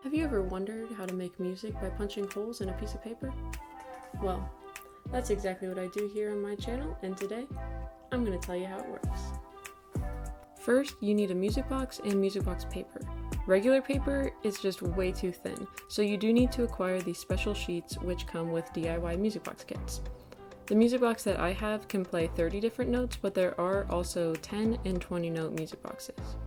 Have you ever wondered how to make music by punching holes in a piece of paper? Well, that's exactly what I do here on my channel, and today, I'm going to tell you how it works. First, you need a music box and music box paper. Regular paper is just way too thin, so you do need to acquire these special sheets which come with DIY music box kits. The music box that I have can play 30 different notes, but there are also 10 and 20 note music boxes.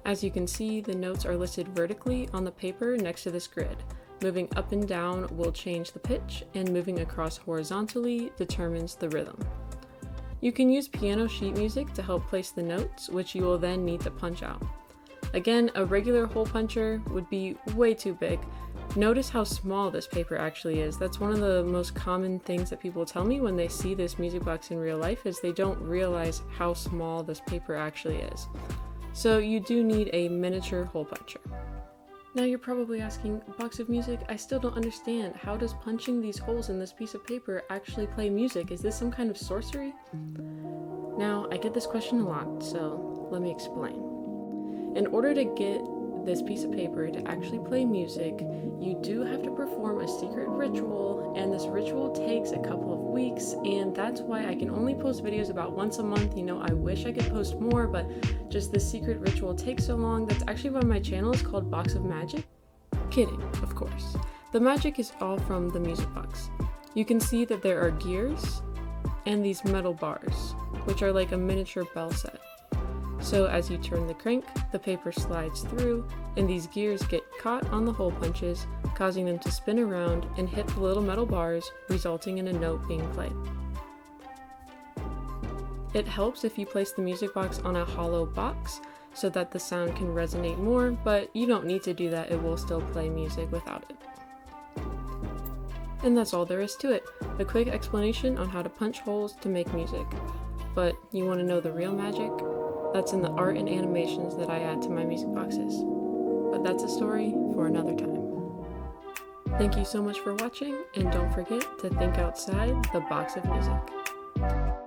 As you can see, the notes are listed vertically on the paper next to this grid. Moving up and down will change the pitch, and moving across horizontally determines the rhythm. You can use piano sheet music to help place the notes, which you will then need to punch out. Again, a regular hole puncher would be way too big. Notice how small this paper actually is. That's one of the most common things that people tell me when they see this music box in real life, is they don't realize how small this paper actually is. So you do need a miniature hole puncher. Now you're probably asking, BoxOfMusic, I still don't understand. How does punching these holes in this piece of paper actually play music? Is this some kind of sorcery? Now, I get this question a lot, so let me explain. In order to get this piece of paper to actually play music, you do have to perform a secret ritual, and this ritual takes a couple of weeks, and that's why I can only post videos about once a month. You know, I wish I could post more, but just the secret ritual takes so long. That's actually why my channel is called BoxOfMusic. Kidding, of course. The magic is all from the music box. You can see that there are gears and these metal bars, which are like a miniature bell set. So as you turn the crank, the paper slides through, and these gears get caught on the hole punches, causing them to spin around and hit the little metal bars, resulting in a note being played. It helps if you place the music box on a hollow box so that the sound can resonate more, but you don't need to do that. It will still play music without it. And that's all there is to it. A quick explanation on how to punch holes to make music. But you want to know the real magic? That's in the art and animations that I add to my music boxes. But that's a story for another time. Thank you so much for watching, and don't forget to think outside the box of music.